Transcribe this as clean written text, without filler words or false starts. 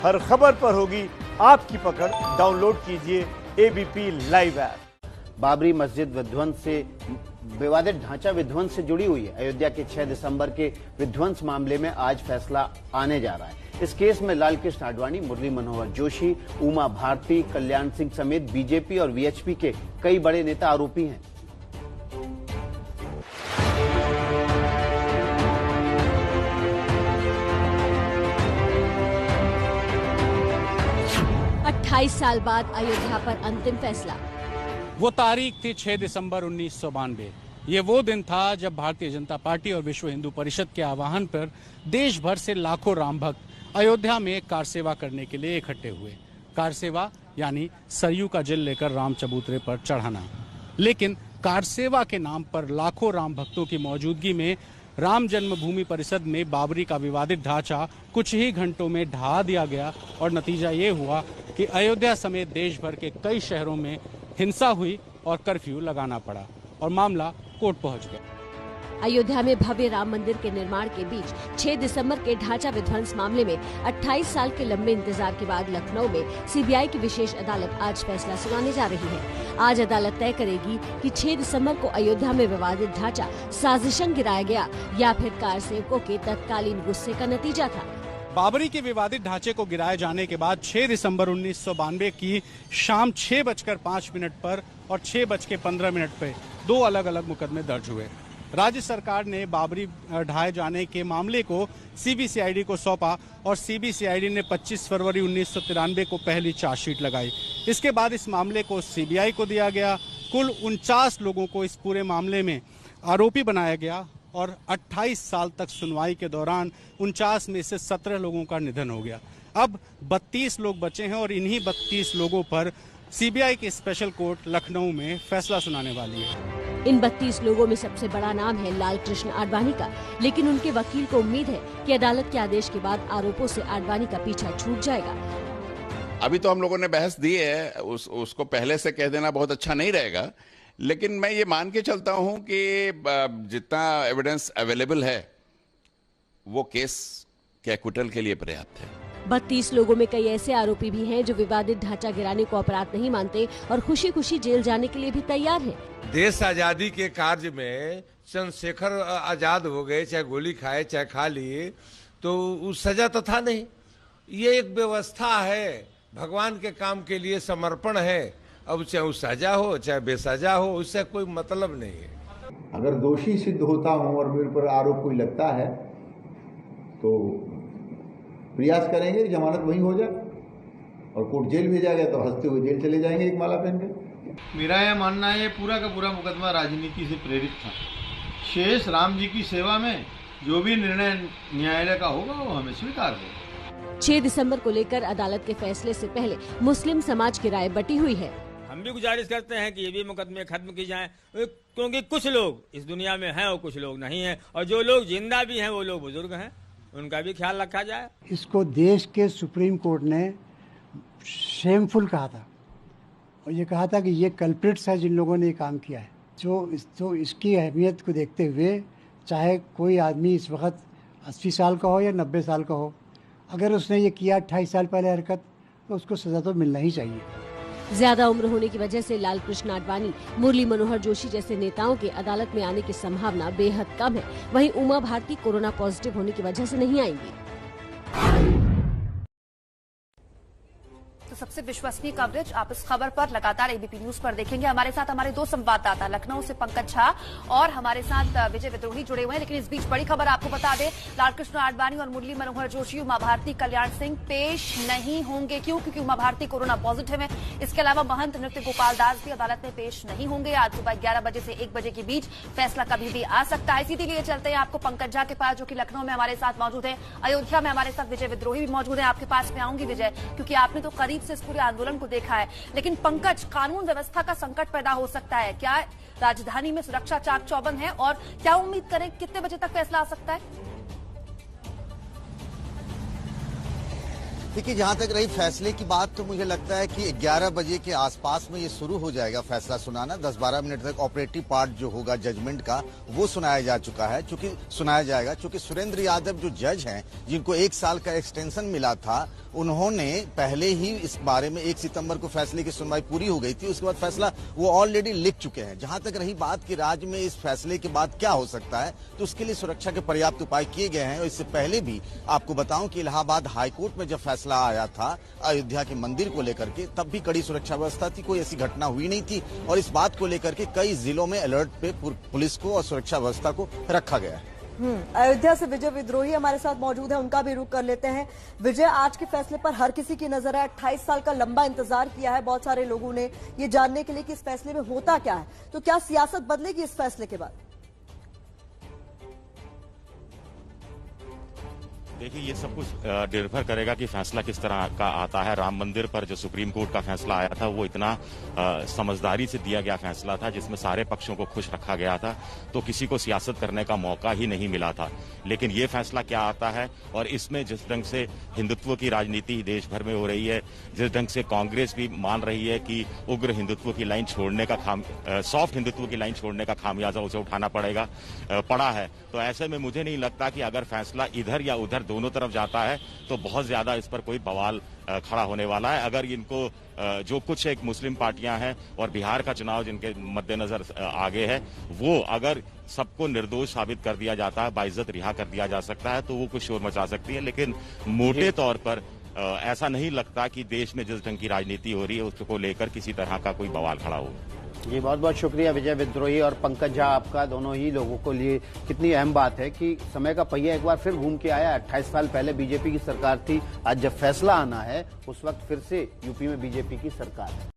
हर खबर पर होगी आपकी पकड़। डाउनलोड कीजिए एबीपी लाइव ऐप। बाबरी मस्जिद विध्वंस से विवादित ढांचा विध्वंस से जुड़ी हुई है। अयोध्या के 6 दिसंबर के विध्वंस मामले में आज फैसला आने जा रहा है। इस केस में लालकृष्ण आडवाणी, मुरली मनोहर जोशी, उमा भारती, कल्याण सिंह समेत बीजेपी और वीएचपी के कई बड़े नेता आरोपी हैं। अट्ठाईस साल बाद अयोध्या पर अंतिम फैसला। वो तारीख थी 6 दिसंबर 1992। ये वो दिन था जब भारतीय जनता पार्टी और विश्व हिंदू परिषद के आह्वान पर देश भर से लाखों राम भक्त अयोध्या में कार सेवा करने के लिए इकट्ठे हुए। कार सेवा यानी सरयू का जल लेकर राम चबूतरे पर चढ़ाना। लेकिन कार सेवा के नाम पर लाखों राम भक्तों की मौजूदगी में राम जन्मभूमि परिषद में बाबरी का विवादित ढांचा कुछ ही घंटों में ढहा दिया गया और नतीजा ये हुआ कि अयोध्या समेत देश भर के कई शहरों में हिंसा हुई और कर्फ्यू लगाना पड़ा और मामला कोर्ट पहुंच गया। अयोध्या में भव्य राम मंदिर के निर्माण के बीच 6 दिसंबर के ढांचा विध्वंस मामले में 28 साल के लंबे इंतजार के बाद लखनऊ में सीबीआई की विशेष अदालत आज फैसला सुनाने जा रही है। आज अदालत तय करेगी कि 6 दिसंबर को अयोध्या में विवादित ढांचा साजिशन गिराया गया या फिर कार सेवकों के तत्कालीन गुस्से का नतीजा था। बाबरी के विवादित ढांचे को गिराए जाने के बाद 6 दिसंबर 1992 की शाम 6:05 पर और 6:15 पर 2 अलग अलग मुकदमे दर्ज हुए। राज्य सरकार ने बाबरी ढाए जाने के मामले को सीबीसीआईडी को सौंपा और सीबीसीआईडी ने 25 फरवरी 1993 को पहली चार्जशीट लगाई। इसके बाद इस मामले को सीबीआई को दिया गया। कुल 49 लोगों को इस पूरे मामले में आरोपी बनाया गया और 28 साल तक सुनवाई के दौरान 49 में से 17 लोगों का निधन हो गया। अब 32 लोग बचे हैं और इन्हीं 32 लोगों पर सीबीआई की स्पेशल कोर्ट लखनऊ में फैसला सुनाने वाली है। इन 32 लोगों में सबसे बड़ा नाम है लालकृष्ण आडवाणी का, लेकिन उनके वकील को उम्मीद है कि अदालत के आदेश के बाद आरोपों से आडवाणी का पीछा छूट जाएगा। अभी तो हम लोगों ने बहस दी है, उसको पहले से कह देना बहुत अच्छा नहीं रहेगा, लेकिन मैं ये मान के चलता हूं कि जितना एविडेंस अवेलेबल है वो केस के एक्विटल के लिए पर्याप्त है। 32 लोगों में कई ऐसे आरोपी भी हैं जो विवादित ढांचा गिराने को अपराध नहीं मानते और खुशी खुशी जेल जाने के लिए भी तैयार हैं। देश आजादी के कार्य में चंद्रशेखर आजाद हो गए, चाहे गोली खाए चाहे खा लिए, तो उस सजा तो था नहीं। ये एक व्यवस्था है, भगवान के काम के लिए समर्पण है। अब चाहे वो सजा हो चाहे बेसजा हो, उससे कोई मतलब नहीं है। अगर दोषी सिद्ध होता हूं और मेरे पर आरोप कोई लगता है तो प्रयास करेंगे जमानत वहीं हो जाए और कोर्ट जेल भेजा गया तो हंसते हुए जेल चले जाएंगे एक माला पहन के। मेरा यह मानना है ये पूरा का पूरा मुकदमा राजनीति से प्रेरित था। शेष राम जी की सेवा में जो भी निर्णय न्यायालय का होगा वो हमें स्वीकार होगा। 6 दिसंबर को लेकर अदालत के फैसले से पहले मुस्लिम समाज की राय बटी हुई है। हम भी गुजारिश करते हैं कि ये भी मुकदमे खत्म की जाएं, क्योंकि कुछ लोग इस दुनिया में हैं और कुछ लोग नहीं हैं, और जो लोग जिंदा भी हैं वो लोग बुजुर्ग हैं, उनका भी ख्याल रखा जाए। इसको देश के सुप्रीम कोर्ट ने शेमफुल कहा था और ये कहा था कि ये कल्प्रिट्स है जिन लोगों ने ये काम किया है। तो इसकी अहमियत को देखते हुए चाहे कोई आदमी इस वक्त 80 साल का हो या 90 साल का हो, अगर उसने ये किया 28 साल पहले हरकत, तो उसको सजा तो मिलना ही चाहिए। ज्यादा उम्र होने की वजह से लालकृष्ण आडवाणी, मुरली मनोहर जोशी जैसे नेताओं के अदालत में आने की संभावना बेहद कम है। वहीं उमा भारती कोरोना पॉजिटिव होने की वजह से नहीं आएंगी। तो सबसे विश्वसनीय कवरेज आप इस खबर पर लगातार एबीपी न्यूज पर देखेंगे। हमारे साथ हमारे 2 संवाददाता लखनऊ से पंकज झा और हमारे साथ विजय विद्रोही जुड़े हुए हैं। लेकिन इस बीच बड़ी खबर आपको बता दें, लालकृष्ण आडवाणी और मुरली मनोहर जोशी, उमा भारती, कल्याण सिंह पेश नहीं होंगे। क्यों? क्योंकि उमा भारती कोरोना पॉजिटिव है। इसके अलावा महंत नृत्य गोपाल दास भी अदालत में पेश नहीं होंगे। आज सुबह 11 बजे से 1 बजे के बीच फैसला कभी भी आ सकता है। इसीलिए चलते हैं आपको पंकज झा के पास, जो कि लखनऊ में हमारे साथ मौजूद है। अयोध्या में हमारे साथ विजय विद्रोही भी मौजूद है। आपके पास में आऊंगी विजय, क्योंकि आपने तो करीब से इस पूरे आंदोलन को देखा है। लेकिन पंकज, कानून व्यवस्था का संकट पैदा हो सकता है क्या? राजधानी में सुरक्षा चाक चौबंद है और क्या उम्मीद करें कितने बजे तक फैसला आ सकता है? देखिए, जहां तक रही फैसले की बात, तो मुझे लगता है कि 11 बजे के आसपास में ये शुरू हो जाएगा फैसला सुनाना। 10-12 मिनट तक ऑपरेटिव पार्ट जो होगा जजमेंट का वो सुनाया जा चुका है, सुनाया जाएगा। चूंकि सुरेंद्र यादव जो जज हैं, जिनको 1 साल का एक्सटेंशन मिला था, उन्होंने पहले ही इस बारे में 1 सितंबर को फैसले की सुनवाई पूरी हो गई थी, उसके बाद फैसला वो ऑलरेडी लिख चुके हैं। जहां तक रही बात कि राज्य में इस फैसले के बाद क्या हो सकता है, तो उसके लिए सुरक्षा के पर्याप्त उपाय किए गए हैं। और इससे पहले भी आपको बताऊं कि इलाहाबाद हाईकोर्ट में जब फैसला आया था अयोध्या के मंदिर को लेकर के, तब भी कड़ी सुरक्षा व्यवस्था थी, कोई ऐसी घटना हुई नहीं थी। और इस बात को लेकर के कई जिलों में अलर्ट पे पुलिस को और सुरक्षा व्यवस्था को रखा गया है। अयोध्या से विजय विद्रोही हमारे साथ मौजूद है, उनका भी रुख कर लेते हैं। विजय, आज के फैसले पर हर किसी की नजर है। 28 साल का लंबा इंतजार किया है बहुत सारे लोगों ने, ये जानने के लिए कि इस फैसले में होता क्या है। तो क्या सियासत बदलेगी इस फैसले के बाद? देखिए, ये सब कुछ निर्भर करेगा कि फैसला किस तरह का आता है। राम मंदिर पर जो सुप्रीम कोर्ट का फैसला आया था वो इतना समझदारी से दिया गया फैसला था, जिसमें सारे पक्षों को खुश रखा गया था, तो किसी को सियासत करने का मौका ही नहीं मिला था। लेकिन ये फैसला क्या आता है, और इसमें जिस ढंग से हिंदुत्व की राजनीति देश भर में हो रही है, जिस ढंग से कांग्रेस भी मान रही है कि उग्र हिंदुत्व की लाइन छोड़ने का सॉफ्ट हिंदुत्व की लाइन छोड़ने का खामियाजा उसे उठाना पड़ा है, तो ऐसे में मुझे नहीं लगता कि अगर फैसला इधर या उधर दोनों तरफ जाता है तो बहुत ज्यादा इस पर कोई बवाल खड़ा होने वाला है। अगर इनको जो कुछ एक मुस्लिम पार्टियां हैं और बिहार का चुनाव जिनके मद्देनजर आगे है, वो अगर सबको निर्दोष साबित कर दिया जाता है, बाइज्जत रिहा कर दिया जा सकता है, तो वो कुछ शोर मचा सकती है। लेकिन मोटे तौर पर ऐसा नहीं लगता कि देश में जिस ढंग की राजनीति हो रही है उसको लेकर किसी तरह का कोई बवाल खड़ा हो। जी, बहुत बहुत शुक्रिया विजय विद्रोही और पंकज झा आपका। दोनों ही लोगों को लिए कितनी अहम बात है कि समय का पहिया एक बार फिर घूम के आया। 28 साल पहले बीजेपी की सरकार थी, आज जब फैसला आना है उस वक्त फिर से यूपी में बीजेपी की सरकार है।